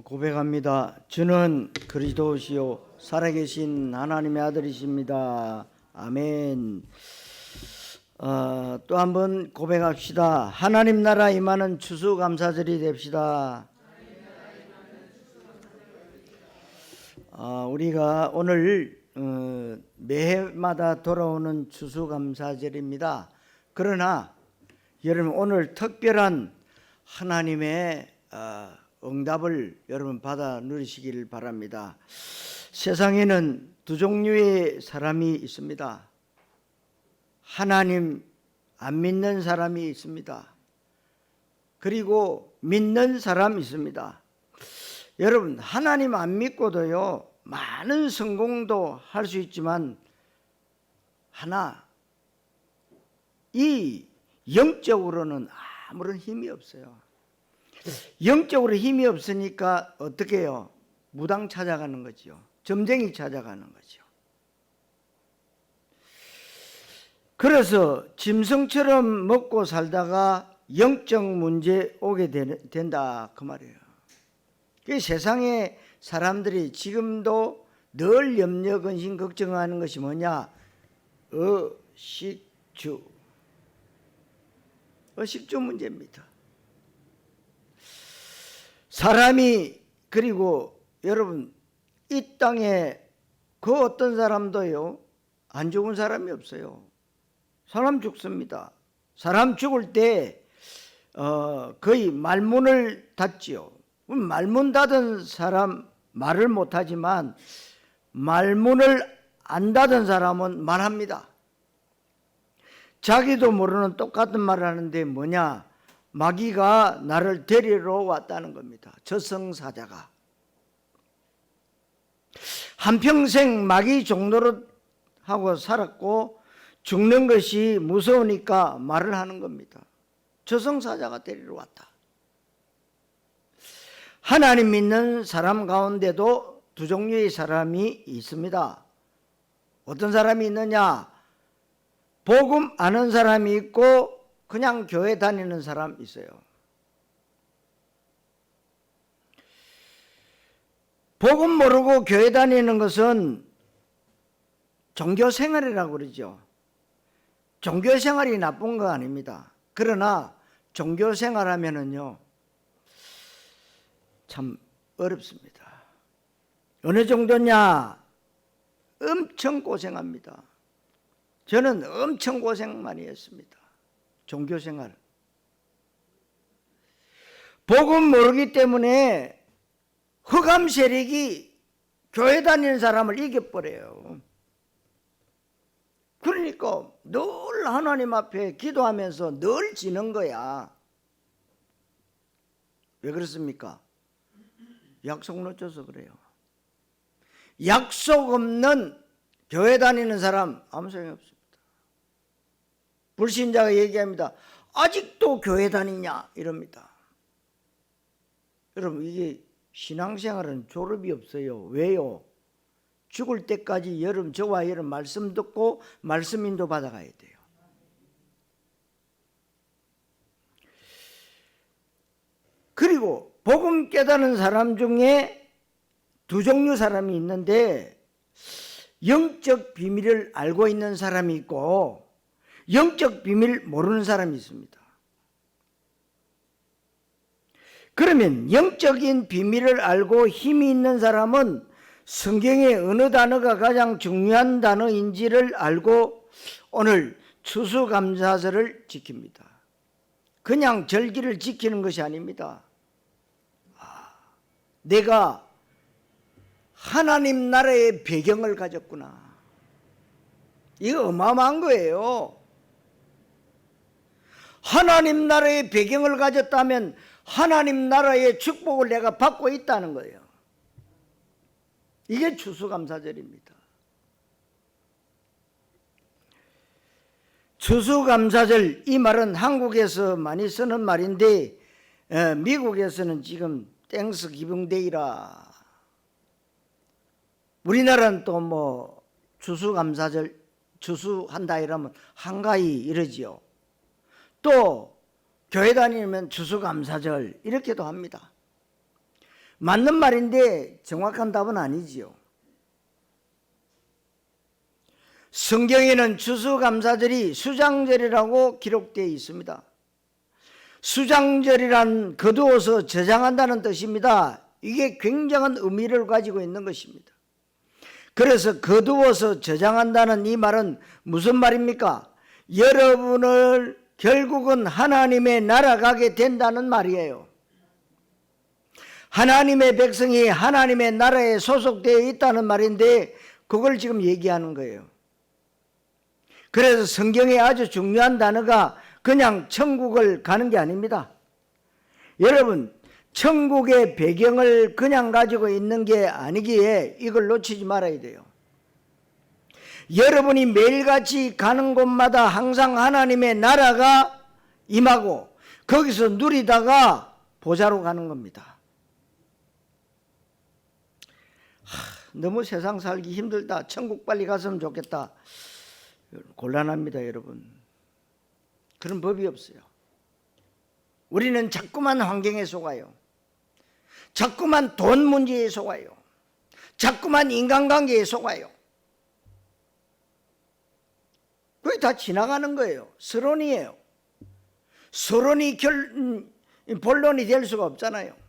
고백합니다. 주는 그리스도시요 살아계신 하나님의 아들이십니다. 아멘. 또 한번 고백합시다. 하나님 나라 임하는 추수감사절이 됩시다. 우리가 오늘 매해마다 돌아오는 추수감사절입니다. 그러나 여러분 오늘 특별한 하나님의 응답을 여러분 받아 누리시길 바랍니다. 세상에는 두 종류의 사람이 있습니다. 하나님 안 믿는 사람이 있습니다. 그리고 믿는 사람이 있습니다. 여러분 하나님 안 믿고도요 많은 성공도 할 수 있지만 이 영적으로는 아무런 힘이 없어요. 영적으로 힘이 없으니까 어떻게 해요? 무당 찾아가는 거죠. 점쟁이 찾아가는 거죠. 그래서 짐승처럼 먹고 살다가 영적 문제 오게 된다 그 말이에요. 세상에 사람들이 지금도 늘 염려, 근심, 걱정하는 것이 뭐냐? 의식주 문제입니다. 사람이 그리고 여러분 이 땅에 그 어떤 사람도요 안 죽은 사람이 없어요. 사람 죽습니다. 사람 죽을 때 거의 말문을 닫지요. 말문 닫은 사람 말을 못하지만 말문을 안 닫은 사람은 말합니다. 자기도 모르는 똑같은 말을 하는데 뭐냐? 마귀가 나를 데리러 왔다는 겁니다. 저승사자가. 한평생 마귀 종노릇 하고 살았고 죽는 것이 무서우니까 말을 하는 겁니다. 저승사자가 데리러 왔다. 하나님 믿는 사람 가운데도 두 종류의 사람이 있습니다. 어떤 사람이 있느냐? 복음 아는 사람이 있고 그냥 교회 다니는 사람 있어요. 복음 모르고 교회 다니는 것은 종교생활이라고 그러죠. 종교생활이 나쁜 거 아닙니다. 그러나 종교생활하면은요 참 어렵습니다. 어느 정도냐? 엄청 고생합니다. 저는 엄청 고생 많이 했습니다. 종교생활. 복음 모르기 때문에 흑암 세력이 교회 다니는 사람을 이겨버려요. 그러니까 늘 하나님 앞에 기도하면서 늘 지는 거야. 왜 그렇습니까? 약속 놓쳐서 그래요. 약속 없는 교회 다니는 사람 아무 소용이 없습니다. 불신자가 얘기합니다. 아직도 교회 다니냐 이럽니다. 여러분 이게 신앙생활은 졸업이 없어요. 왜요? 죽을 때까지 저와 여러분 말씀 듣고 말씀 인도 받아가야 돼요. 그리고 복음 깨닫는 사람 중에 두 종류 사람이 있는데 영적 비밀을 알고 있는 사람이 있고 영적 비밀 모르는 사람이 있습니다. 그러면 영적인 비밀을 알고 힘이 있는 사람은 성경의 어느 단어가 가장 중요한 단어인지를 알고 오늘 추수감사절을 지킵니다. 그냥 절기를 지키는 것이 아닙니다. 내가 하나님 나라의 배경을 가졌구나. 이거 어마어마한 거예요. 하나님 나라의 배경을 가졌다면 하나님 나라의 축복을 내가 받고 있다는 거예요. 이게 추수감사절입니다. 추수감사절 이 말은 한국에서 많이 쓰는 말인데 미국에서는 지금 땡스 기붕데이라 우리나라는 또 뭐 추수감사절 추수한다 이러면 한가위 이러지요. 또 교회 다니면 추수감사절 이렇게도 합니다. 맞는 말인데 정확한 답은 아니지요. 성경에는 추수감사절이 수장절이라고 기록되어 있습니다. 수장절이란 거두어서 저장한다는 뜻입니다. 이게 굉장한 의미를 가지고 있는 것입니다. 그래서 거두어서 저장한다는 이 말은 무슨 말입니까? 여러분을 결국은 하나님의 나라 가게 된다는 말이에요. 하나님의 백성이 하나님의 나라에 소속되어 있다는 말인데 그걸 지금 얘기하는 거예요. 그래서 성경에 아주 중요한 단어가 그냥 천국을 가는 게 아닙니다. 여러분, 천국의 배경을 그냥 가지고 있는 게 아니기에 이걸 놓치지 말아야 돼요. 여러분이 매일같이 가는 곳마다 항상 하나님의 나라가 임하고 거기서 누리다가 보좌로 가는 겁니다. 너무 세상 살기 힘들다. 천국 빨리 갔으면 좋겠다. 곤란합니다, 여러분. 그런 법이 없어요. 우리는 자꾸만 환경에 속아요. 자꾸만 돈 문제에 속아요. 자꾸만 인간관계에 속아요. 그게 다 지나가는 거예요. 서론이에요. 서론이 본론이 될 수가 없잖아요.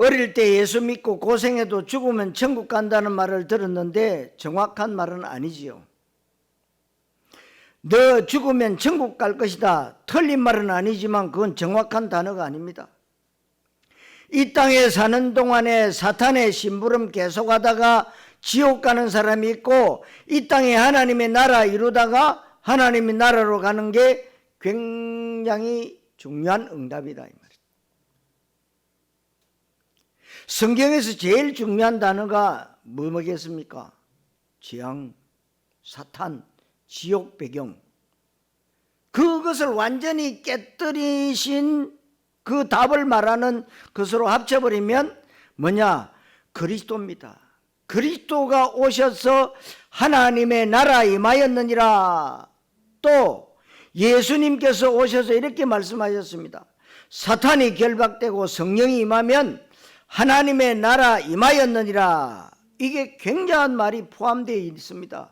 어릴 때 예수 믿고 고생해도 죽으면 천국 간다는 말을 들었는데 정확한 말은 아니지요. 너 죽으면 천국 갈 것이다. 틀린 말은 아니지만 그건 정확한 단어가 아닙니다. 이 땅에 사는 동안에 사탄의 심부름 계속하다가 지옥 가는 사람이 있고 이 땅에 하나님의 나라 이루다가 하나님의 나라로 가는 게 굉장히 중요한 응답이다 이 말이죠. 성경에서 제일 중요한 단어가 뭐겠습니까? 재앙, 사탄, 지옥 배경. 그것을 완전히 깨뜨리신 그 답을 말하는 것으로 합쳐버리면 뭐냐? 그리스도입니다. 그리스도가 오셔서 하나님의 나라 임하였느니라. 또 예수님께서 오셔서 이렇게 말씀하셨습니다. 사탄이 결박되고 성령이 임하면 하나님의 나라 임하였느니라. 이게 굉장한 말이 포함되어 있습니다.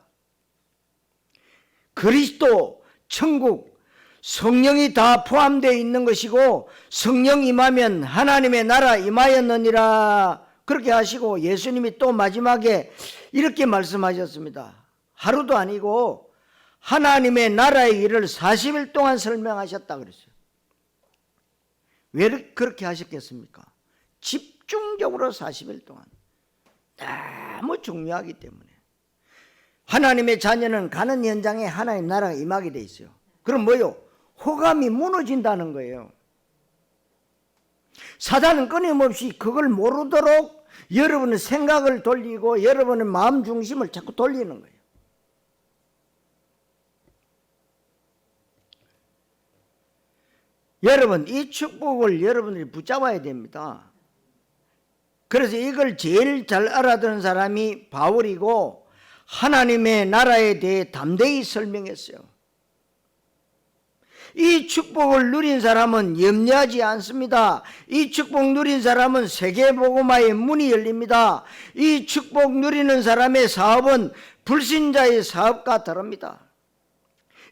그리스도, 천국, 성령이 다 포함되어 있는 것이고 성령 임하면 하나님의 나라 임하였느니라 그렇게 하시고 예수님이 또 마지막에 이렇게 말씀하셨습니다. 하루도 아니고 하나님의 나라의 일을 40일 동안 설명하셨다 그랬어요. 왜 그렇게 하셨겠습니까? 집중적으로 40일 동안. 너무 중요하기 때문에. 하나님의 자녀는 가는 현장에 하나님 나라가 임하게 돼 있어요. 그럼 뭐요? 호감이 무너진다는 거예요. 사단은 끊임없이 그걸 모르도록 여러분의 생각을 돌리고 여러분의 마음 중심을 자꾸 돌리는 거예요. 여러분, 이 축복을 여러분들이 붙잡아야 됩니다. 그래서 이걸 제일 잘 알아듣는 사람이 바울이고 하나님의 나라에 대해 담대히 설명했어요. 이 축복을 누린 사람은 염려하지 않습니다. 이 축복 누린 사람은 세계복음화의 문이 열립니다. 이 축복 누리는 사람의 사업은 불신자의 사업과 다릅니다.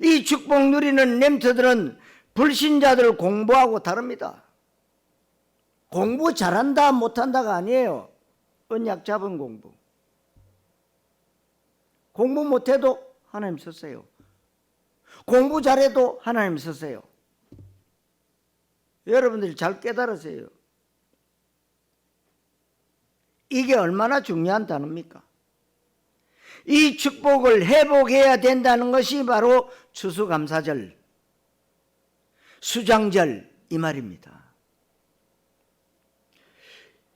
이 축복 누리는 렘터들은 불신자들 공부하고 다릅니다. 공부 잘한다 못한다가 아니에요. 언약 잡은 공부. 공부 못해도 하나님 썼어요. 공부 잘해도 하나님 쓰세요. 여러분들이 잘 깨달으세요. 이게 얼마나 중요한 단어입니까? 이 축복을 회복해야 된다는 것이 바로 추수감사절, 수장절 이 말입니다.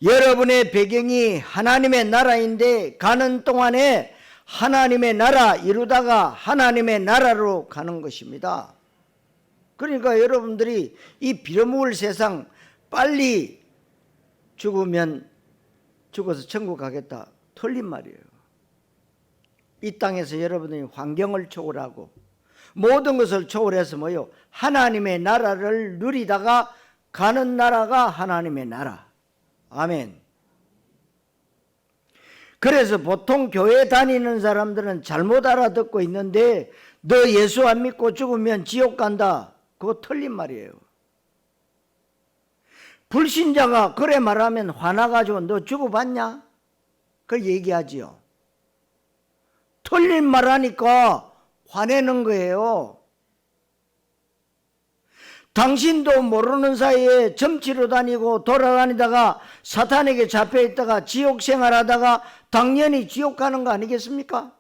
여러분의 배경이 하나님의 나라인데 가는 동안에 하나님의 나라 이루다가 하나님의 나라로 가는 것입니다. 그러니까 여러분들이 이 빌어먹을 세상 빨리 죽으면 죽어서 천국 가겠다. 틀린 말이에요. 이 땅에서 여러분들이 환경을 초월하고 모든 것을 초월해서 뭐요? 하나님의 나라를 누리다가 가는 나라가 하나님의 나라. 아멘. 그래서 보통 교회 다니는 사람들은 잘못 알아듣고 있는데, 너 예수 안 믿고 죽으면 지옥 간다. 그거 틀린 말이에요. 불신자가 그래 말하면 화나가지고 너 죽어봤냐? 그걸 얘기하지요. 틀린 말하니까 화내는 거예요. 당신도 모르는 사이에 점치러 다니고 돌아다니다가 사탄에게 잡혀있다가 지옥 생활하다가 당연히 지옥 가는 거 아니겠습니까?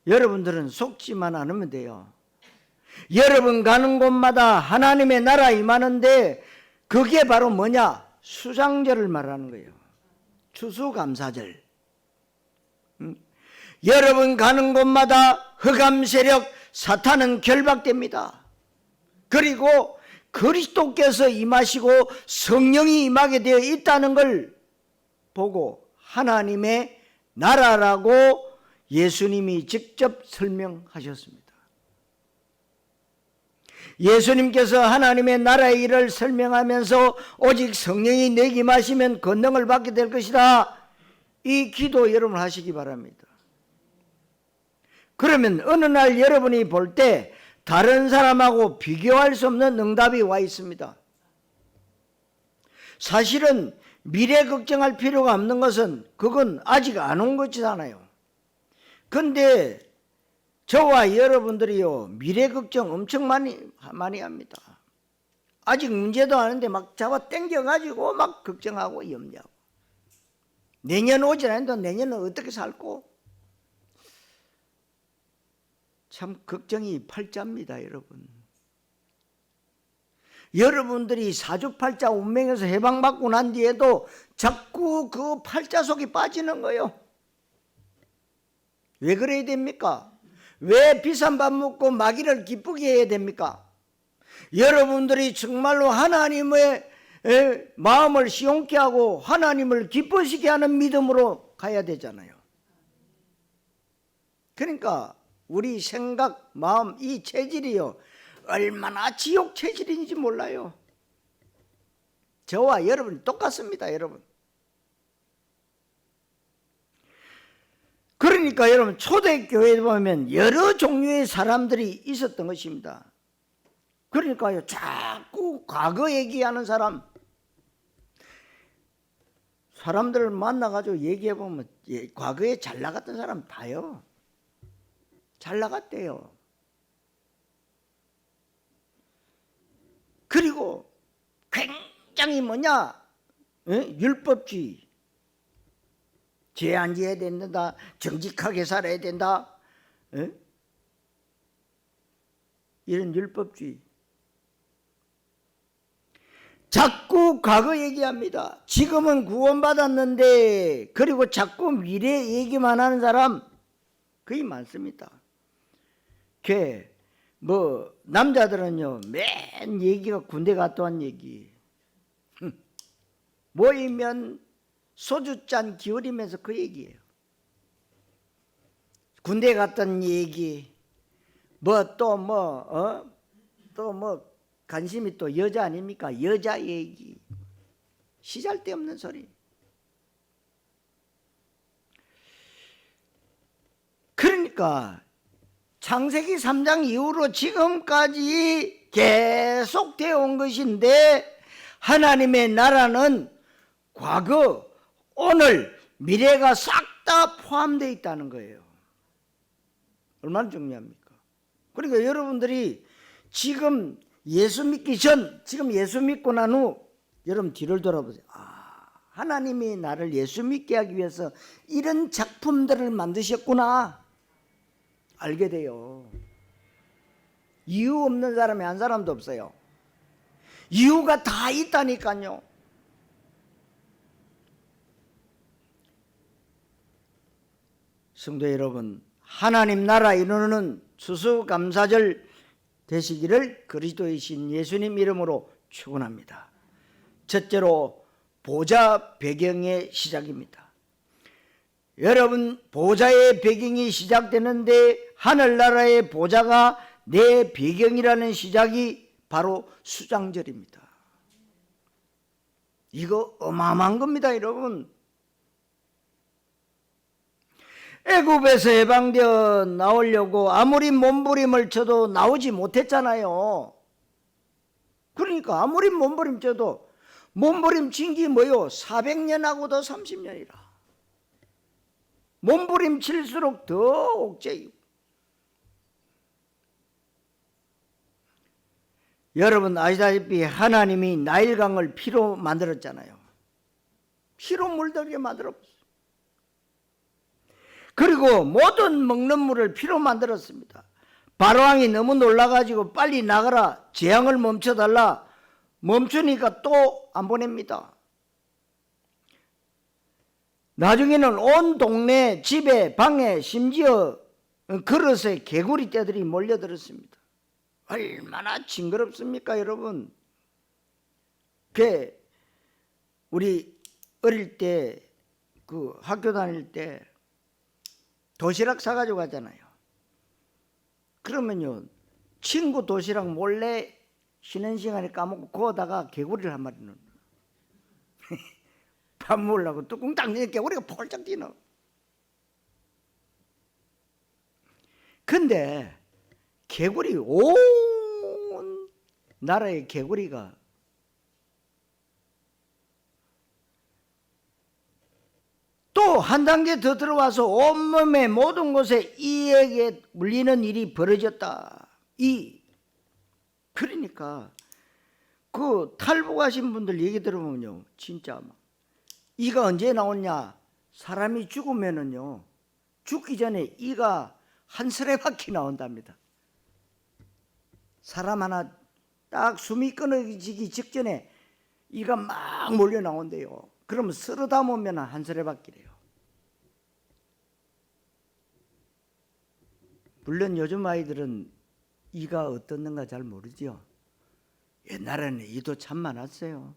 여러분들은 속지만 않으면 돼요. 여러분 가는 곳마다 하나님의 나라 임하는데, 그게 바로 뭐냐? 수장절을 말하는 거예요. 추수감사절. 여러분 가는 곳마다 흑암 세력 사탄은 결박됩니다. 그리고 그리스도께서 임하시고 성령이 임하게 되어 있다는 걸 보고 하나님의 나라라고 예수님이 직접 설명하셨습니다. 예수님께서 하나님의 나라의 일을 설명하면서 오직 성령이 내게 임하시면 권능을 받게 될 것이다, 이 기도 여러분 하시기 바랍니다. 그러면 어느 날 여러분이 볼 때 다른 사람하고 비교할 수 없는 응답이 와 있습니다. 사실은 미래 걱정할 필요가 없는 것은 그건 아직 안 온 것이잖아요. 근데 저와 여러분들이요, 미래 걱정 엄청 많이 합니다. 아직 문제도 아닌데 막 잡아 당겨가지고 막 걱정하고 염려하고, 내년 오질 않는데 내년은 어떻게 살고, 참 걱정이 팔자입니다, 여러분. 여러분들이 사주팔자 운명에서 해방받고 난 뒤에도 자꾸 그 팔자 속에 빠지는 거예요. 왜 그래야 됩니까? 왜 비싼 밥 먹고 마귀를 기쁘게 해야 됩니까? 여러분들이 정말로 하나님의 마음을 시원케 하고 하나님을 기쁘시게 하는 믿음으로 가야 되잖아요. 그러니까 우리 생각, 마음, 이 체질이요, 얼마나 지옥 체질인지 몰라요. 저와 여러분이 똑같습니다, 여러분. 그러니까 여러분, 초대교회에 보면 여러 종류의 사람들이 있었던 것입니다. 그러니까요, 자꾸 과거 얘기하는 사람들을 만나가지고 얘기해보면 과거에 잘 나갔던 사람 다요, 잘 나갔대요. 그리고 굉장히 율법주의, 죄 안 지어야 된다, 정직하게 살아야 된다, 이런 율법주의. 자꾸 과거 얘기합니다. 지금은 구원받았는데, 그리고 자꾸 미래 얘기만 하는 사람 거의 많습니다. 남자들은요, 맨 얘기가 군대 갔다 온 얘기. 모이면 소주잔 기울이면서 그 얘기예요. 군대 갔던 얘기, 관심이 또 여자 아닙니까? 여자 얘기. 시잘데없는 소리. 그러니까 창세기 3장 이후로 지금까지 계속 되어 온 것인데, 하나님의 나라는 과거, 오늘, 미래가 싹 다 포함되어 있다는 거예요. 얼마나 중요합니까? 그러니까 여러분들이 지금 예수 믿기 전, 지금 예수 믿고 난 후 여러분 뒤를 돌아보세요. 하나님이 나를 예수 믿게 하기 위해서 이런 작품들을 만드셨구나 알게 돼요. 이유 없는 사람이 한 사람도 없어요. 이유가 다 있다니까요. 성도 여러분, 하나님 나라 이루는 추수감사절 되시기를 그리스도의 신 예수님 이름으로 축원합니다. 첫째로 보좌 배경의 시작입니다. 여러분, 보좌의 배경이 시작되는데 하늘나라의 보좌가 내 배경이라는 시작이 바로 수장절입니다. 이거 어마어마한 겁니다, 여러분. 애굽에서 해방되어 나오려고 아무리 몸부림을 쳐도 나오지 못했잖아요. 그러니까 아무리 몸부림 쳐도 몸부림 친 게 뭐요? 400년하고도 30년이라. 몸부림 칠수록 더 옥죄이고. 여러분 아시다시피 하나님이 나일강을 피로 만들었잖아요. 피로 물들게 만들었어요. 그리고 모든 먹는 물을 피로 만들었습니다. 바로왕이 너무 놀라가지고 빨리 나가라, 재앙을 멈춰달라. 멈추니까 또 안 보냅니다. 나중에는 온 동네, 집에, 방에, 심지어 그릇에 개구리 떼들이 몰려들었습니다. 얼마나 징그럽습니까, 여러분? 우리 어릴 때 그 학교 다닐 때 도시락 사가지고 가잖아요. 그러면요, 친구 도시락 몰래 쉬는 시간에 까먹고 거기다가 개구리를 한 마리 넣는 밥 먹으려고 뚜껑 딱 열니까 개구리가 폴짝 뛰노. 근데 개구리, 온 나라의 개구리가 또 한 단계 더 들어와서 온몸의 모든 곳에 이에게 물리는 일이 벌어졌다. 그러니까 그 탈북하신 분들 얘기 들어보면요, 진짜 이가 언제 나오냐? 사람이 죽으면은요, 죽기 전에 이가 한 스레바퀴 나온답니다. 사람 하나 딱 숨이 끊어지기 직전에 이가 막 몰려 나온대요. 그러면 쓸어 담으면 한 스레바퀴래요. 물론 요즘 아이들은 이가 어떻는가 잘 모르죠. 옛날에는 이도 참 많았어요.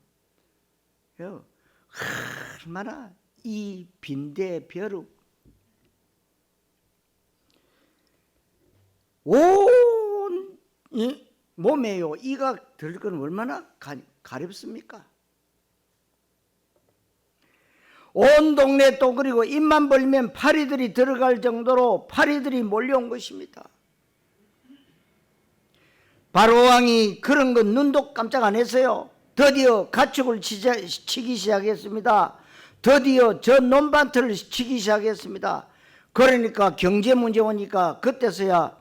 얼마나 이 빈대 벼룩, 온 몸에요 이가 들 건 얼마나 가렵습니까? 온 동네 또 그리고 입만 벌리면 파리들이 들어갈 정도로 파리들이 몰려온 것입니다. 바로왕이 그런 건 눈도 깜짝 안 했어요. 드디어 가축을 치기 시작했습니다. 드디어 저 논밭을 치기 시작했습니다. 그러니까 경제 문제 오니까 그때서야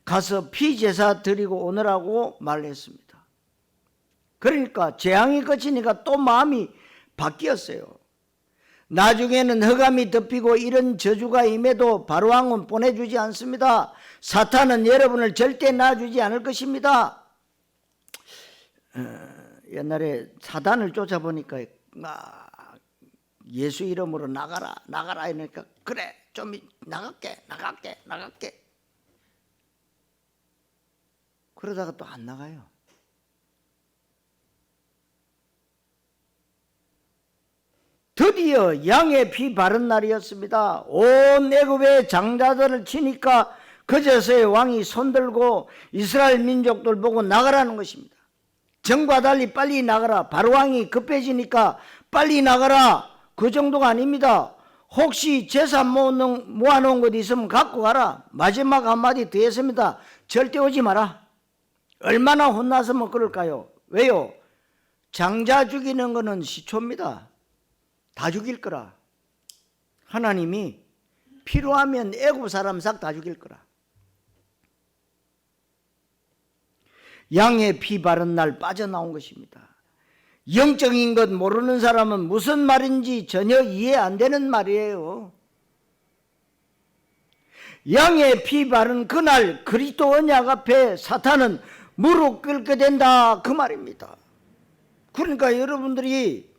가서 피제사 드리고 오느라고 말했습니다. 그러니까 재앙이 거치니까 또 마음이 바뀌었어요. 나중에는 흑암이 덮이고 이런 저주가 임해도 바로왕은 보내주지 않습니다. 사탄은 여러분을 절대 놔주지 않을 것입니다. 옛날에 사단을 쫓아보니까 예수 이름으로 나가라 나가라 이러니까 그래 좀 나갈게 그러다가 또 안 나가요. 드디어 양의 피 바른 날이었습니다. 온 애굽의 장자들을 치니까 그제서야 왕이 손들고 이스라엘 민족들 보고 나가라는 것입니다. 전과 달리 빨리 나가라. 바로왕이 급해지니까 빨리 나가라. 그 정도가 아닙니다. 혹시 재산 모아놓은 것 있으면 갖고 가라. 마지막 한마디 더 했습니다. 절대 오지 마라. 얼마나 혼나서면 그럴까요? 왜요? 장자 죽이는 거는 시초입니다. 다 죽일 거라. 하나님이 필요하면 애굽 사람 싹 다 죽일 거라. 양의 피 바른 날 빠져나온 것입니다. 영적인 것 모르는 사람은 무슨 말인지 전혀 이해 안 되는 말이에요. 양의 피 바른 그날 그리스도 언약 앞에 사탄은 무릎 꿇게 된다 그 말입니다. 그러니까 여러분들이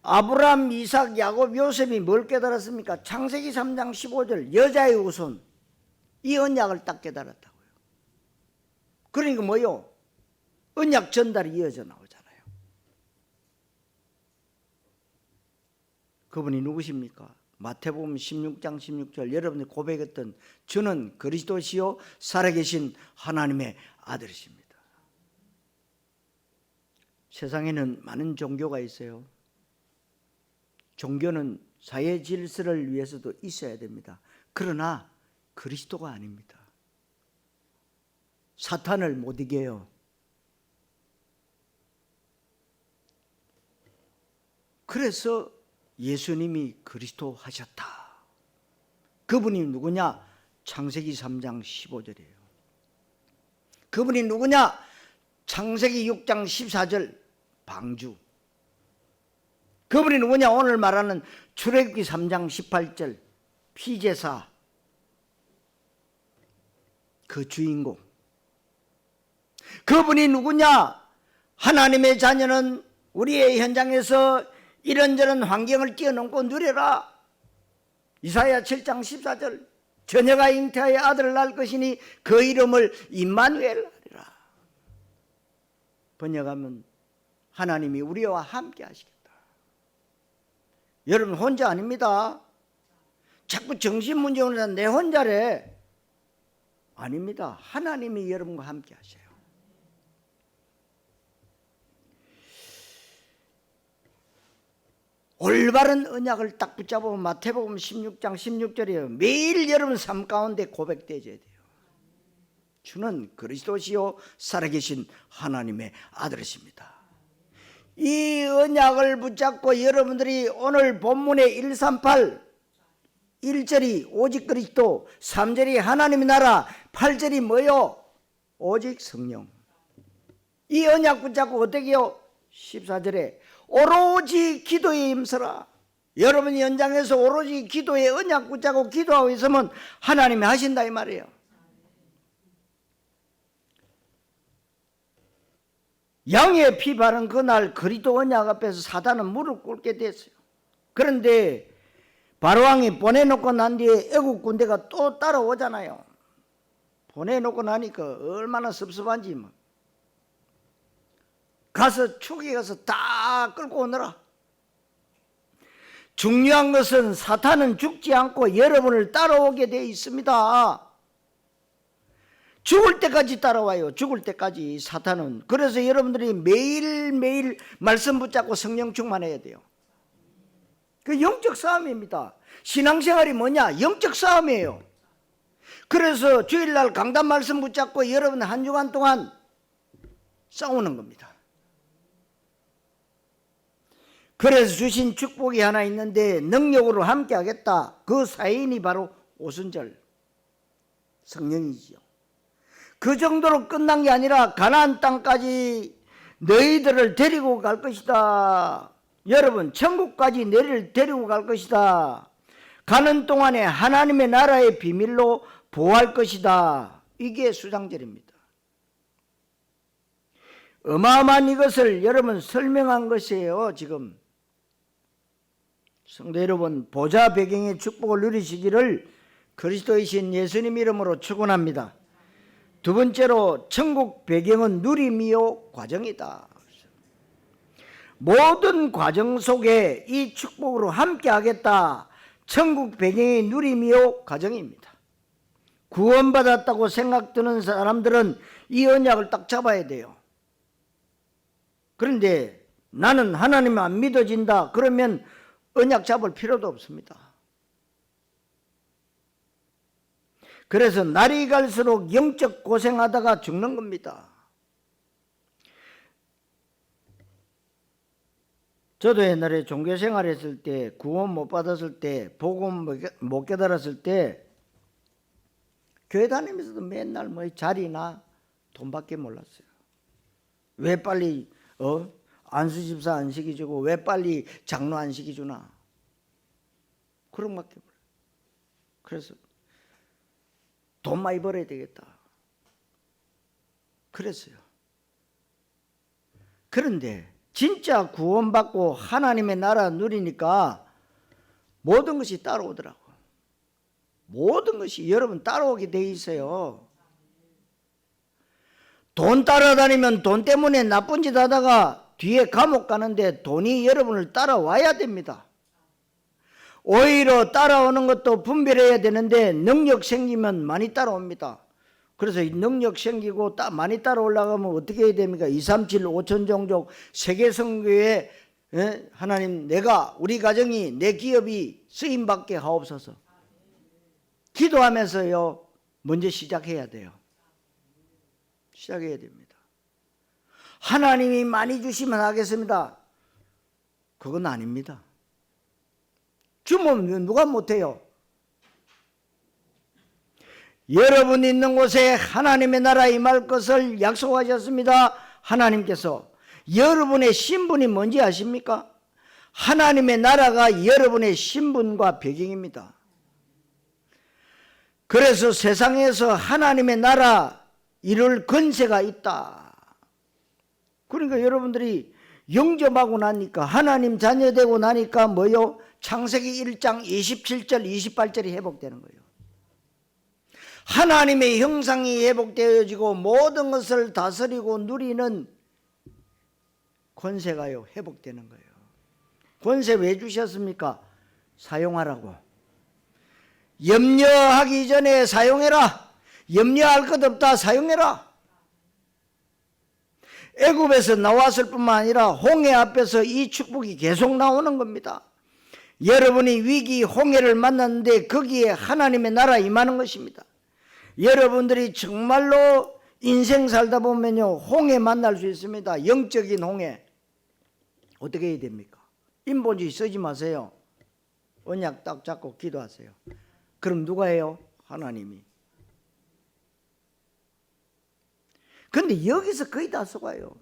아브라함, 이삭, 야곱, 요셉이 뭘 깨달았습니까? 창세기 3장 15절 여자의 후손 이 언약을 딱 깨달았다고요. 그러니까 뭐요? 언약 전달이 이어져 나오잖아요. 그분이 누구십니까? 마태복음 16장 16절 여러분이 고백했던 저는 그리스도시요 살아계신 하나님의 아들이십니다. 세상에는 많은 종교가 있어요. 종교는 사회 질서를 위해서도 있어야 됩니다. 그러나 그리스도가 아닙니다. 사탄을 못 이겨요. 그래서 예수님이 그리스도 하셨다. 그분이 누구냐? 창세기 3장 15절이에요. 그분이 누구냐? 창세기 6장 14절 방주. 그분이 누구냐? 오늘 말하는 출애굽기 3장 18절 피제사. 그 주인공. 그분이 누구냐? 하나님의 자녀는 우리의 현장에서 이런저런 환경을 뛰어넘고 누려라. 이사야 7장 14절 처녀가 잉태하여 아들을 낳을 것이니 그 이름을 임마누엘 하리라. 번역하면 하나님이 우리와 함께 하시겠다. 여러분 혼자 아닙니다. 자꾸 정신문제는 내 혼자래. 아닙니다. 하나님이 여러분과 함께 하셔요. 올바른 언약을 딱 붙잡으면 마태복음 16장 16절이에요. 매일 여러분 삶 가운데 고백되어야 돼요. 주는 그리스도시요 살아계신 하나님의 아들이십니다. 이 언약을 붙잡고 여러분들이 오늘 본문의 138 1절이 오직 그리스도, 3절이 하나님의 나라, 8절이 뭐요? 오직 성령. 이 언약 붙잡고 어떻게 해요? 14절에 오로지 기도에 힘써라. 여러분이 현장에서 오로지 기도에 언약 붙잡고 기도하고 있으면 하나님이 하신다 이 말이에요. 양의 피 바른 그날 그리스도 언약 앞에서 사단은 무릎 꿇게 됐어요. 그런데 바로왕이 보내놓고 난 뒤에 애국 군대가 또 따라오잖아요. 보내놓고 나니까 얼마나 섭섭한지 뭐. 가서 축에 가서 다 끌고 오너라. 중요한 것은 사탄은 죽지 않고 여러분을 따라오게 되어 있습니다. 죽을 때까지 따라와요. 죽을 때까지 사탄은. 그래서 여러분들이 매일매일 말씀 붙잡고 성령 충만해야 돼요. 그 영적 싸움입니다. 신앙생활이 뭐냐? 영적 싸움이에요. 그래서 주일날 강단 말씀 붙잡고 여러분 한 주간 동안 싸우는 겁니다. 그래서 주신 축복이 하나 있는데 능력으로 함께 하겠다. 그 사인이 바로 오순절 성령이지요. 그 정도로 끝난 게 아니라 가나안 땅까지 너희들을 데리고 갈 것이다. 여러분 천국까지 너희를 데리고 갈 것이다. 가는 동안에 하나님의 나라의 비밀로 보호할 것이다. 이게 수장절입니다. 어마어마한 이것을 여러분 설명한 것이에요. 지금 성도 여러분, 보좌 배경의 축복을 누리시기를 그리스도이신 예수님 이름으로 축원합니다. 두 번째로 천국 배경은 누림이요 과정이다. 모든 과정 속에 이 축복으로 함께 하겠다. 천국 배경의 누림이요 과정입니다. 구원받았다고 생각드는 사람들은 이 언약을 딱 잡아야 돼요. 그런데 나는 하나님 안 믿어진다. 그러면 언약 잡을 필요도 없습니다. 그래서 날이 갈수록 영적 고생하다가 죽는 겁니다. 저도 옛날에 종교생활 했을 때, 구원 못 받았을 때, 복음 못 깨달았을 때 교회 다니면서도 맨날 뭐 자리나 돈밖에 몰랐어요. 왜 빨리 안수 집사 안 시켜주고 왜 빨리 장로 안 시켜주나? 그런 밖에 몰라요. 그래서 돈 많이 벌어야 되겠다. 그랬어요. 그런데 진짜 구원받고 하나님의 나라 누리니까 모든 것이 따라오더라고요. 모든 것이 여러분 따라오게 돼 있어요. 돈 따라다니면 돈 때문에 나쁜 짓 하다가 뒤에 감옥 가는데 돈이 여러분을 따라와야 됩니다. 오히려 따라오는 것도 분별해야 되는데 능력 생기면 많이 따라옵니다. 그래서 능력 생기고 많이 따라 올라가면 어떻게 해야 됩니까? 237 5천 종족 세계 선교에 하나님 내가 우리 가정이 내 기업이 쓰임받게 하옵소서. 기도하면서요 먼저 시작해야 돼요. 시작해야 됩니다. 하나님이 많이 주시면 하겠습니다. 그건 아닙니다. 주면 누가 못해요? 여러분 있는 곳에 하나님의 나라 임할 것을 약속하셨습니다. 하나님께서 여러분의 신분이 뭔지 아십니까? 하나님의 나라가 여러분의 신분과 배경입니다. 그래서 세상에서 하나님의 나라 이룰 권세가 있다. 그러니까 여러분들이 영접하고 나니까 하나님 자녀되고 나니까 뭐요? 창세기 1장 27절 28절이 회복되는 거예요. 하나님의 형상이 회복되어지고 모든 것을 다스리고 누리는 권세가요 회복되는 거예요. 권세 왜 주셨습니까? 사용하라고. 염려하기 전에 사용해라. 염려할 것 없다. 사용해라. 애굽에서 나왔을 뿐만 아니라 홍해 앞에서 이 축복이 계속 나오는 겁니다. 여러분이 위기 홍해를 만났는데 거기에 하나님의 나라 임하는 것입니다. 여러분들이 정말로 인생 살다 보면요 홍해 만날 수 있습니다. 영적인 홍해. 어떻게 해야 됩니까? 인본주의 쓰지 마세요. 언약 딱 잡고 기도하세요. 그럼 누가 해요? 하나님이. 근데 여기서 거의 다 속아요.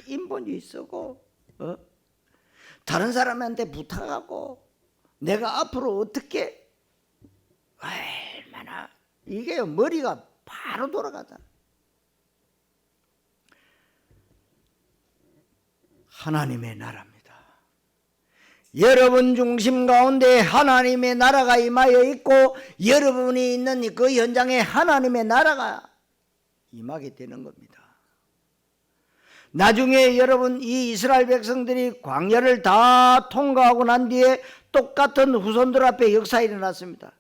인본주의 쓰고 다른 사람한테 부탁하고 내가 앞으로 어떻게 얼마나 이게 머리가 바로 돌아가다. 하나님의 나라입니다. 여러분 중심 가운데 하나님의 나라가 임하여 있고 여러분이 있는 그 현장에 하나님의 나라가 임하게 되는 겁니다. 나중에 여러분 이 이스라엘 백성들이 광야를 다 통과하고 난 뒤에 똑같은 후손들 앞에 역사가 일어났습니다.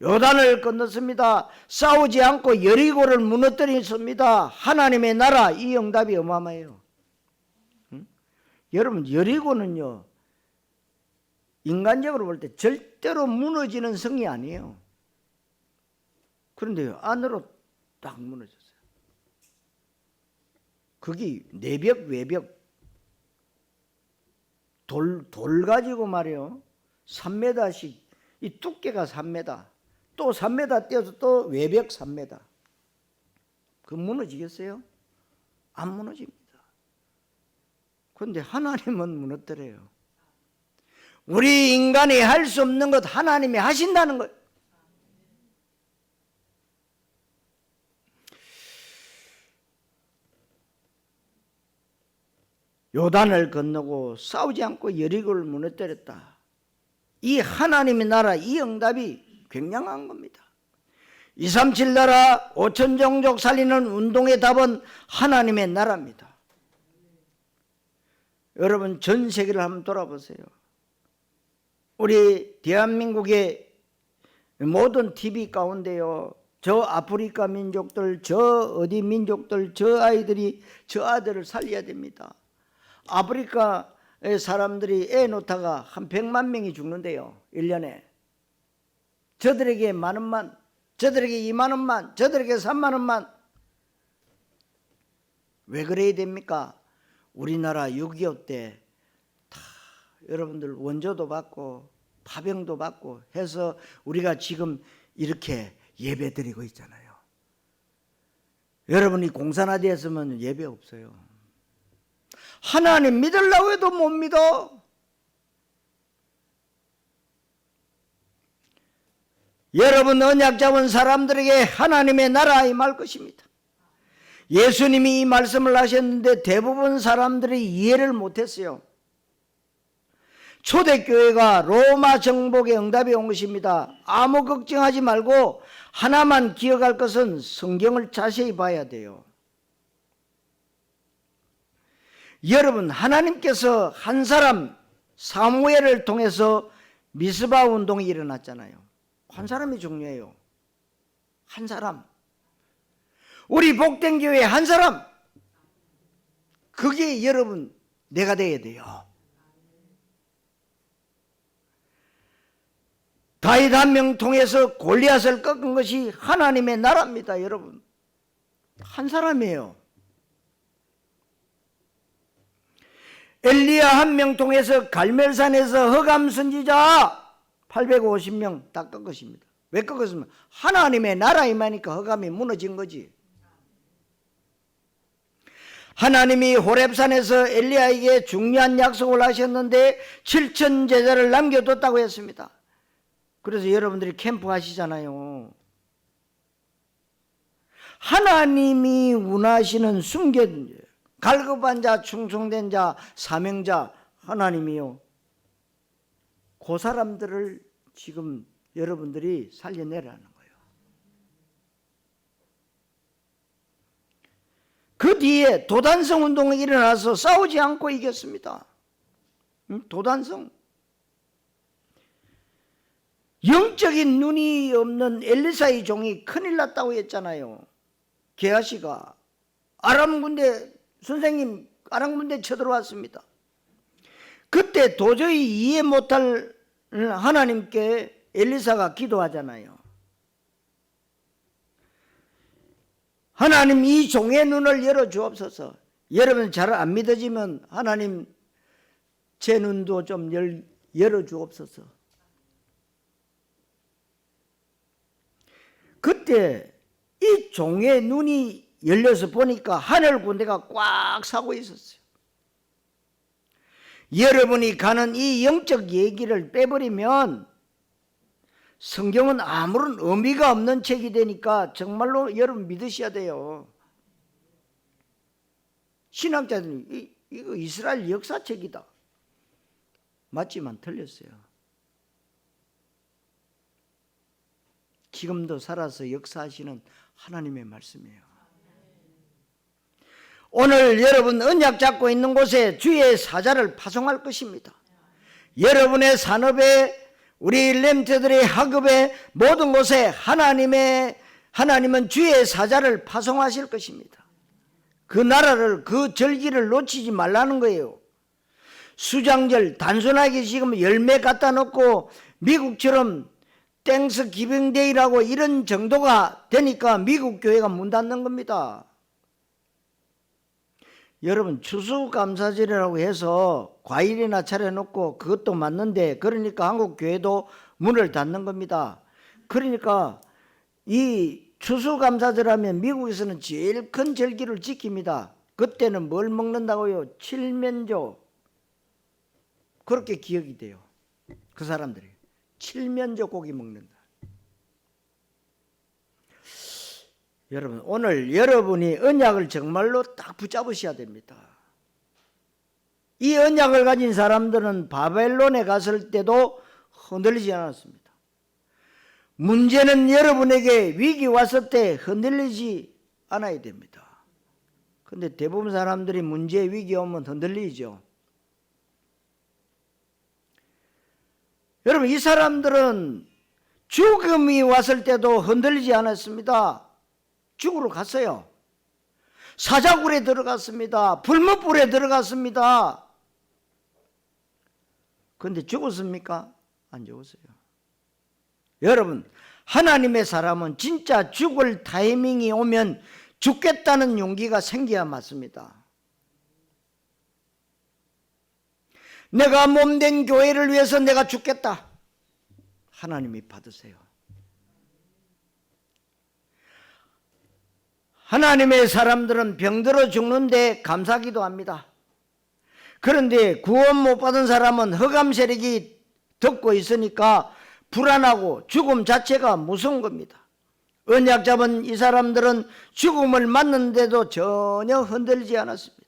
요단을 건넜습니다. 싸우지 않고 여리고를 무너뜨렸습니다. 하나님의 나라 이 응답이 어마어마해요. 여러분 여리고는요 인간적으로 볼 때 절대로 무너지는 성이 아니에요. 그런데요 안으로 딱 무너졌어요. 거기 내벽 외벽 돌 가지고 말이에요 3m씩 이 두께가 3m 또 3m 떼어서 또 외벽 3m 그 무너지겠어요? 안 무너집니다. 그런데 하나님은 무너뜨려요. 우리 인간이 할 수 없는 것 하나님이 하신다는 거예요. 요단을 건너고 싸우지 않고 여리고를 무너뜨렸다. 이 하나님의 나라 이 응답이 굉장한 겁니다. 237 나라 5천 종족 살리는 운동의 답은 하나님의 나라입니다. 여러분 전 세계를 한번 돌아보세요. 우리 대한민국의 모든 TV 가운데요 저 아프리카 민족들 저 어디 민족들 저 아이들이 저 아들을 살려야 됩니다. 아프리카의 사람들이 애 놓다가 한 100만 명이 죽는데요 1년에. 저들에게 10,000원만 저들에게 20,000원만 저들에게 30,000원만 왜 그래야 됩니까? 우리나라 6.25 때 다 여러분들 원조도 받고 파병도 받고 해서 우리가 지금 이렇게 예배 드리고 있잖아요. 여러분이 공산화되었으면 예배 없어요. 하나님 믿으려고 해도 못 믿어. 여러분 언약 잡은 사람들에게 하나님의 나라 임할 것입니다. 예수님이 이 말씀을 하셨는데 대부분 사람들이 이해를 못했어요. 초대교회가 로마 정복의 응답이 온 것입니다. 아무 걱정하지 말고 하나만 기억할 것은 성경을 자세히 봐야 돼요. 여러분 하나님께서 한 사람 사무엘을 통해서 미스바 운동이 일어났잖아요. 한 사람이 중요해요. 한 사람. 우리 복된 교회 한 사람, 그게 여러분 내가 돼야 돼요. 다윗 한 명 통해서 골리앗을 꺾은 것이 하나님의 나라입니다. 여러분, 한 사람이에요. 엘리야 한 명 통해서 갈멜산에서 흑암 선지자 850명 다 꺾으십니다. 왜 꺾었습니까? 하나님의 나라 임하니까 흑암이 무너진 거지. 하나님이 호렙산에서 엘리야에게 중요한 약속을 하셨는데 7천 제자를 남겨뒀다고 했습니다. 그래서 여러분들이 캠프 하시잖아요. 하나님이 운하시는 숨겨진 갈급한 자, 충성된 자, 사명자 하나님이요. 그 사람들을 지금 여러분들이 살려내라는 거예요. 그 뒤에 도단성 운동이 일어나서 싸우지 않고 이겼습니다. 도단성. 영적인 눈이 없는 엘리사의 종이 큰일 났다고 했잖아요. 게하시가 아람 군대, 선생님 아람 군대 쳐들어왔습니다. 그때 도저히 이해 못할 하나님께 엘리사가 기도하잖아요. 하나님, 이 종의 눈을 열어주옵소서. 여러분 잘 안 믿어지면 하나님 제 눈도 좀 열어주옵소서. 그때 이 종의 눈이 열려서 보니까 하늘 군대가 꽉 차고 있었어요. 여러분이 가는 이 영적 얘기를 빼버리면 성경은 아무런 의미가 없는 책이 되니까 정말로 여러분 믿으셔야 돼요. 신학자들이 이거 이스라엘 역사책이다. 맞지만 틀렸어요. 지금도 살아서 역사하시는 하나님의 말씀이에요. 오늘 여러분 언약 잡고 있는 곳에 주의 사자를 파송할 것입니다. 여러분의 산업에, 우리 렘트들의 학업에, 모든 곳에 하나님은 주의 사자를 파송하실 것입니다. 그 나라를, 그 절기를 놓치지 말라는 거예요. 수장절 단순하게 지금 열매 갖다 놓고 미국처럼 땡스 기빙데이라고 이런 정도가 되니까 미국 교회가 문 닫는 겁니다. 여러분 추수감사절이라고 해서 과일이나 차려놓고 그것도 맞는데, 그러니까 한국 교회도 문을 닫는 겁니다. 그러니까 이 추수감사절 하면 미국에서는 제일 큰 절기를 지킵니다. 그때는 뭘 먹는다고요? 칠면조. 그렇게 기억이 돼요. 그 사람들이 칠면조 고기 먹는다. 여러분, 오늘 여러분이 언약을 정말로 딱 붙잡으셔야 됩니다. 이 언약을 가진 사람들은 바벨론에 갔을 때도 흔들리지 않았습니다. 문제는 여러분에게 위기 왔을 때 흔들리지 않아야 됩니다. 그런데 대부분 사람들이 문제, 위기 오면 흔들리죠. 여러분, 이 사람들은 죽음이 왔을 때도 흔들리지 않았습니다. 죽으러 갔어요. 사자굴에 들어갔습니다. 불못불에 들어갔습니다. 그런데 죽었습니까? 안 죽었어요. 여러분, 하나님의 사람은 진짜 죽을 타이밍이 오면 죽겠다는 용기가 생겨야 맞습니다. 내가 몸된 교회를 위해서 내가 죽겠다. 하나님이 받으세요. 하나님의 사람들은 병들어 죽는데 감사기도 합니다. 그런데 구원 못 받은 사람은 흑암 세력이 덮고 있으니까 불안하고 죽음 자체가 무서운 겁니다. 언약 잡은 이 사람들은 죽음을 맞는데도 전혀 흔들리지 않았습니다.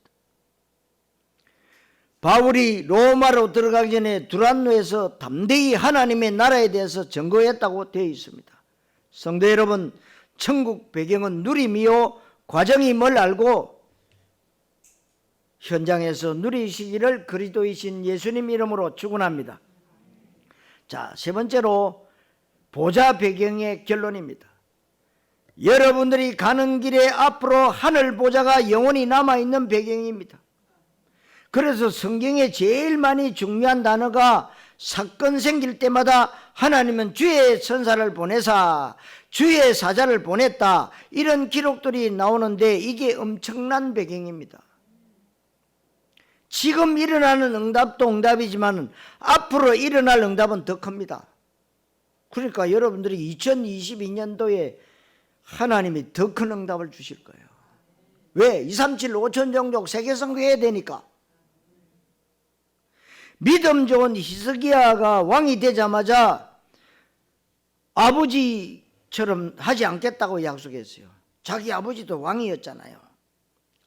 바울이 로마로 들어가기 전에 두란노에서 담대히 하나님의 나라에 대해서 증거했다고 되어 있습니다. 성도 여러분, 천국 배경은 누림이요 과정이 뭘 알고 현장에서 누리시기를 그리스도이신 예수님 이름으로 축원합니다. 자, 세 번째로 보좌 배경의 결론입니다. 여러분들이 가는 길에 앞으로 하늘 보좌가 영원히 남아있는 배경입니다. 그래서 성경에 제일 많이 중요한 단어가 사건 생길 때마다 하나님은 주의 천사를 보내사 주의 사자를 보냈다, 이런 기록들이 나오는데 이게 엄청난 배경입니다. 지금 일어나는 응답도 응답이지만 앞으로 일어날 응답은 더 큽니다. 그러니까 여러분들이 2022년도에 하나님이 더 큰 응답을 주실 거예요. 왜? 237 5천 종족 세계선교 해야 되니까. 믿음 좋은 히스기야가 왕이 되자마자 아버지처럼 하지 않겠다고 약속했어요. 자기 아버지도 왕이었잖아요.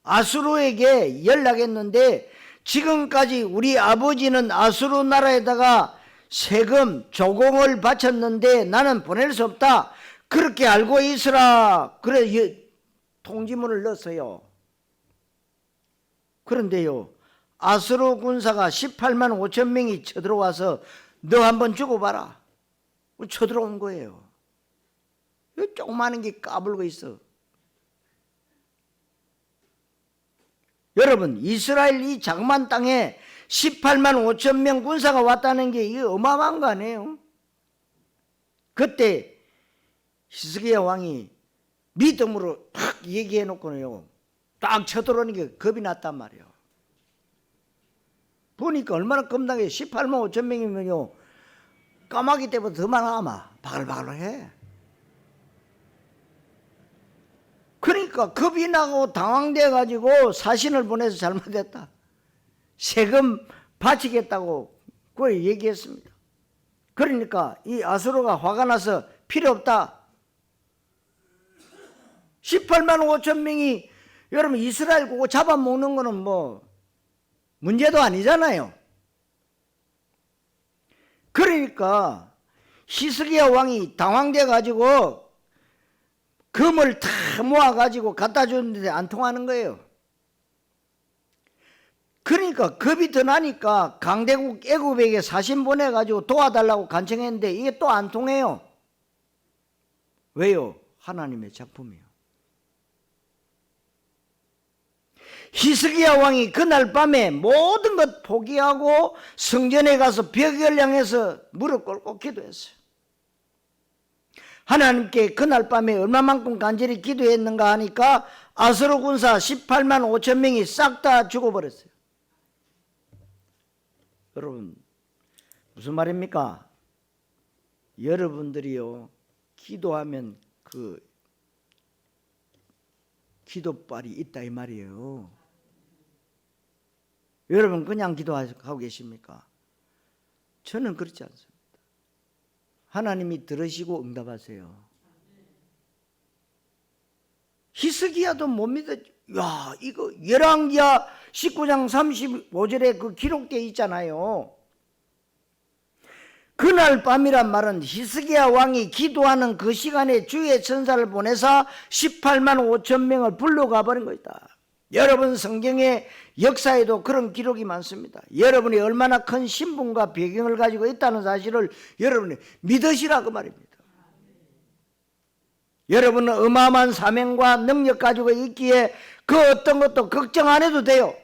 아수르에게 연락했는데 지금까지 우리 아버지는 아수르 나라에다가 세금 조공을 바쳤는데 나는 보낼 수 없다, 그렇게 알고 있으라. 그래 통지문을 넣었어요. 그런데요, 아수르 군사가 18만 5천 명이 쳐들어와서 너 한번 죽어봐라, 쳐들어온 거예요. 조그마한 게 까불고 있어. 여러분, 이스라엘 이 자그마한 땅에 18만 5천 명 군사가 왔다는 게 이게 어마어마한 거 아니에요? 그때 히스기야 왕이 믿음으로 탁 얘기해 놓고는요, 딱 쳐들어오는 게 겁이 났단 말이에요. 보니까 얼마나 겁나게 18만 5천 명이면요 까마귀 때보다 더 많아. 아마 바글바글해. 그러니까 겁이 나고 당황돼 가지고 사신을 보내서 잘못했다, 세금 바치겠다고 그걸 얘기했습니다. 그러니까 이 아수르가 화가 나서 필요 없다. 18만 5천 명이 여러분 이스라엘 그거 잡아먹는 거는 뭐 문제도 아니잖아요. 그러니까 히스기야 왕이 당황돼 가지고 금을 다 모아가지고 갖다 줬는데 안 통하는 거예요. 그러니까 겁이 더 나니까 강대국 애굽에게 사신 보내가지고 도와달라고 간청했는데 이게 또 안 통해요. 왜요? 하나님의 작품이요. 히스기야 왕이 그날 밤에 모든 것 포기하고 성전에 가서 벽을 향해서 무릎 꿇고 기도했어요. 하나님께 그날 밤에 얼마만큼 간절히 기도했는가 하니까 아수르 군사 18만 5천 명이 싹 다 죽어버렸어요. 여러분, 무슨 말입니까? 여러분들이요 기도하면 그 기도빨이 있다 이 말이에요. 여러분 그냥 기도하고 계십니까? 저는 그렇지 않습니다. 하나님이 들으시고 응답하세요. 히스기야도 못 믿어. 야, 이거 열왕기야 19장 35절에 그 기록되어 있잖아요. 그날 밤이란 말은 히스기야 왕이 기도하는 그 시간에 주의 천사를 보내사 18만 5천 명을 불러가 버린 것이다. 여러분 성경의 역사에도 그런 기록이 많습니다. 여러분이 얼마나 큰 신분과 배경을 가지고 있다는 사실을 여러분이 믿으시라 그 말입니다. 여러분은 어마어마한 사명과 능력 가지고 있기에 그 어떤 것도 걱정 안 해도 돼요.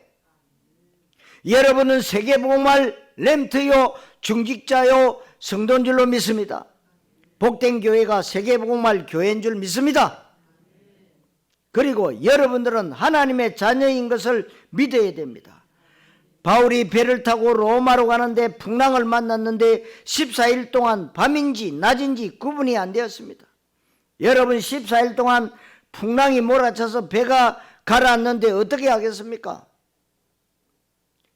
여러분은 세계복음할 렘트요, 중직자요, 성도인 줄로 믿습니다. 복된 교회가 세계복음할 교회인 줄 믿습니다. 그리고 여러분들은 하나님의 자녀인 것을 믿어야 됩니다. 바울이 배를 타고 로마로 가는데 풍랑을 만났는데 14일 동안 밤인지 낮인지 구분이 안 되었습니다. 여러분 14일 동안 풍랑이 몰아쳐서 배가 가라앉는데 어떻게 하겠습니까?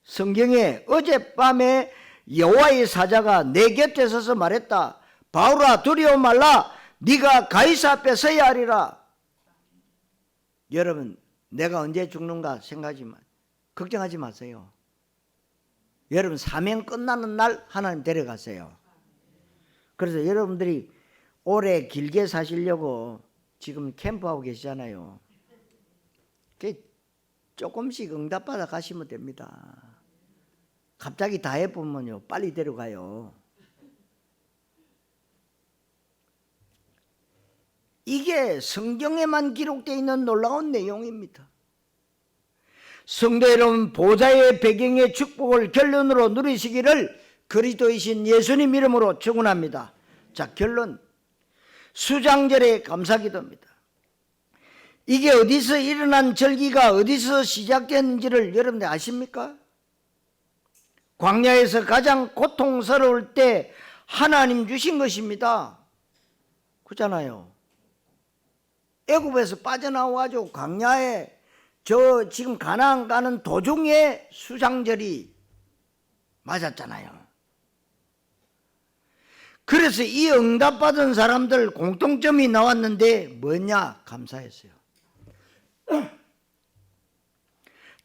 성경에 어젯밤에 여호와의 사자가 내 곁에 서서 말했다. 바울아 두려워 말라. 네가 가이사 앞에 서야 하리라. 여러분 내가 언제 죽는가 걱정하지 마세요. 여러분 사명 끝나는 날 하나님 데려가세요. 그래서 여러분들이 오래 길게 사시려고 지금 캠프하고 계시잖아요. 조금씩 응답받아 가시면 됩니다. 갑자기 다 해보면요 빨리 데려가요. 이게 성경에만 기록되어 있는 놀라운 내용입니다. 성도 여러분, 보좌의 배경의 축복을 결론으로 누리시기를 그리스도이신 예수님 이름으로 축원합니다. 자, 결론. 수장절의 감사기도입니다. 이게 어디서 일어난 절기가 어디서 시작됐는지를 여러분들 아십니까? 광야에서 가장 고통스러울 때 하나님 주신 것입니다. 그렇잖아요. 애굽에서 빠져나와가지고 광야에 지금 가나안 가는 도중에 수장절이 맞았잖아요. 그래서 이 응답받은 사람들 공통점이 나왔는데 뭐냐? 감사했어요.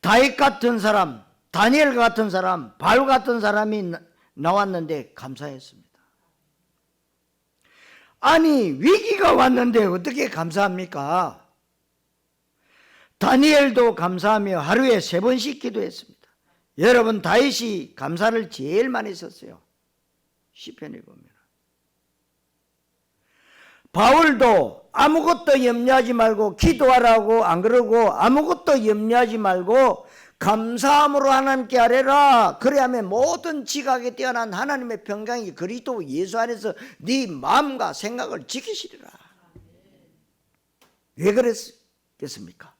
다윗 같은 사람, 다니엘 같은 사람, 바울 같은 사람이 나왔는데 감사했습니다. 아니, 위기가 왔는데 어떻게 감사합니까? 다니엘도 감사하며 하루에 3번씩 기도했습니다. 여러분, 다윗이 감사를 제일 많이 썼어요. 시편에 보면. 바울도 아무것도 염려하지 말고 기도하라고 안 그러고 아무것도 염려하지 말고 감사함으로 하나님께 아뢰라. 그래야만 모든 지각에 뛰어난 하나님의 평강이 그리스도 예수 안에서 네 마음과 생각을 지키시리라. 왜 그랬겠습니까?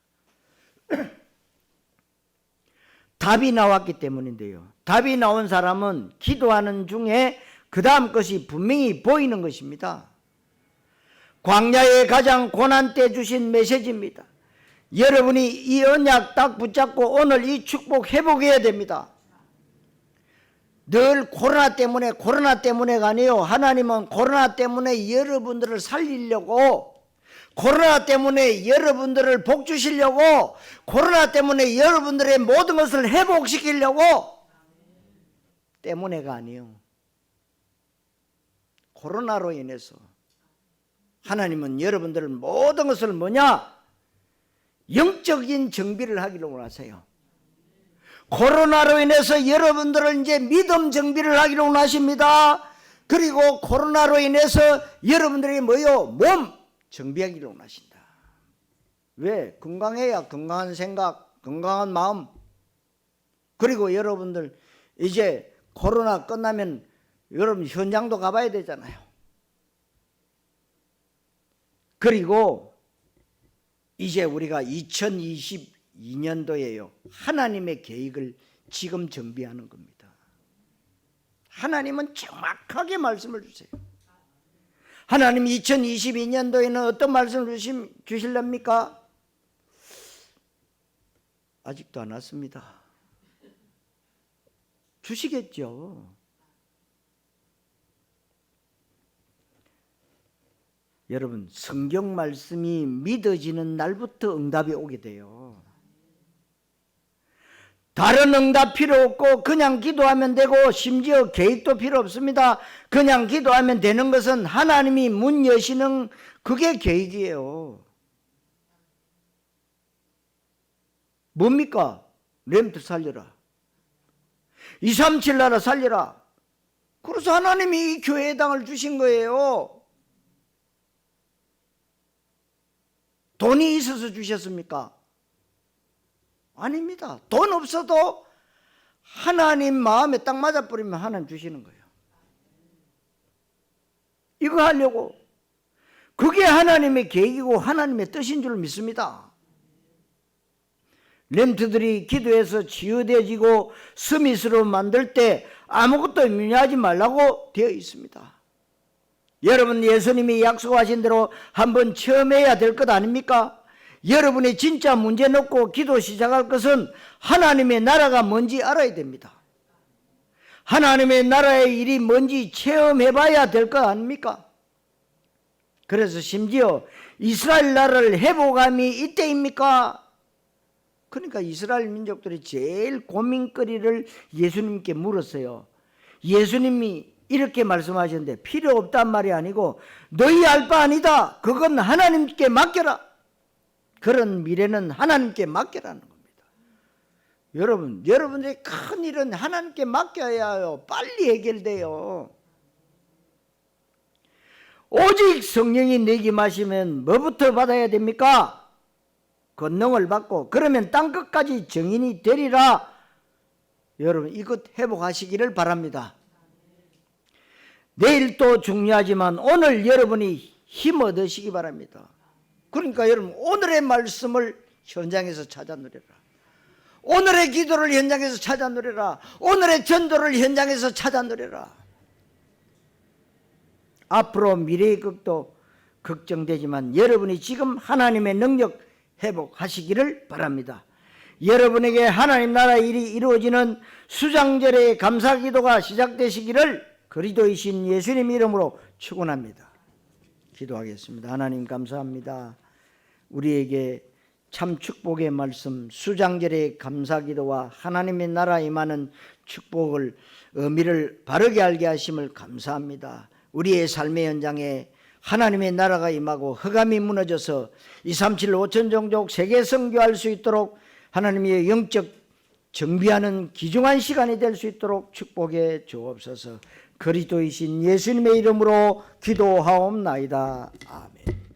답이 나왔기 때문인데요. 답이 나온 사람은 기도하는 중에 그 다음 것이 분명히 보이는 것입니다. 광야의 가장 고난 때 주신 메시지입니다. 여러분이 이 언약 딱 붙잡고 오늘 이 축복 회복해야 됩니다. 늘 코로나 때문에가 아니에요. 하나님은 코로나 때문에 여러분들을 살리려고, 코로나 때문에 여러분들을 복 주시려고, 코로나 때문에 여러분들의 모든 것을 회복시키려고 때문에가 아니에요. 코로나로 인해서 하나님은 여러분들을 모든 것을 뭐냐? 영적인 정비를 하기로 원하세요. 코로나로 인해서 여러분들을 이제 믿음 정비를 하기로 원하십니다. 그리고 코로나로 인해서 여러분들이 뭐요? 몸 정비하기로 원하신다. 왜? 건강해야 건강한 생각, 건강한 마음. 그리고 여러분들 이제 코로나 끝나면 여러분 현장도 가봐야 되잖아요. 그리고 이제 우리가 2022년도에요. 하나님의 계획을 지금 정비하는 겁니다. 하나님은 정확하게 말씀을 주세요. 하나님 2022년도에는 어떤 말씀을 주실랍니까? 아직도 안 왔습니다. 주시겠죠. 여러분, 성경 말씀이 믿어지는 날부터 응답이 오게 돼요. 다른 응답 필요 없고 그냥 기도하면 되고 심지어 계획도 필요 없습니다. 그냥 기도하면 되는 것은 하나님이 문 여시는 그게 계획이에요. 뭡니까? 렘트 살려라. 237 나라 살려라. 그래서 하나님이 이 교회의 땅을 주신 거예요. 돈이 있어서 주셨습니까? 아닙니다. 돈 없어도 하나님 마음에 딱 맞아버리면 하나님 주시는 거예요. 이거 하려고. 그게 하나님의 계획이고 하나님의 뜻인 줄 믿습니다. 렘트들이 기도해서 치유되어지고 스미스로 만들 때 아무것도 염려하지 말라고 되어 있습니다. 여러분, 예수님이 약속하신 대로 한번 체험해야 될 것 아닙니까? 여러분이 진짜 문제 놓고 기도 시작할 것은 하나님의 나라가 뭔지 알아야 됩니다. 하나님의 나라의 일이 뭔지 체험해봐야 될 것 아닙니까? 그래서 심지어 이스라엘 나라를 회복함이 이때입니까? 그러니까 이스라엘 민족들이 제일 고민거리를 예수님께 물었어요. 예수님이 이렇게 말씀하셨는데 필요 없단 말이 아니고 너희 알 바 아니다. 그건 하나님께 맡겨라. 그런 미래는 하나님께 맡겨라는 겁니다. 여러분, 여러분들의 큰 일은 하나님께 맡겨야 해요. 빨리 해결돼요. 오직 성령이 내게 마시면 뭐부터 받아야 됩니까? 권능을 받고 그러면 땅끝까지 증인이 되리라. 여러분 이것 회복하시기를 바랍니다. 내일도 중요하지만 오늘 여러분이 힘 얻으시기 바랍니다. 그러니까 여러분 오늘의 말씀을 현장에서 찾아 누려라. 오늘의 기도를 현장에서 찾아 누려라. 오늘의 전도를 현장에서 찾아 누려라. 앞으로 미래의 것도 걱정되지만 여러분이 지금 하나님의 능력 회복하시기를 바랍니다. 여러분에게 하나님 나라 일이 이루어지는 수장절의 감사기도가 시작되시기를 그리스도이신 예수님 이름으로 축원합니다. 기도하겠습니다. 하나님 감사합니다. 우리에게 참 축복의 말씀 수장절의 감사기도와 하나님의 나라 임하는 축복을 의미를 바르게 알게 하심을 감사합니다. 우리의 삶의 현장에 하나님의 나라가 임하고 흑암이 무너져서 237 5천 종족 세계 선교할 수 있도록 하나님의 영적 정비하는 귀중한 시간이 될 수 있도록 축복해 주옵소서. 그리스도이신 예수님의 이름으로 기도하옵나이다. 아멘.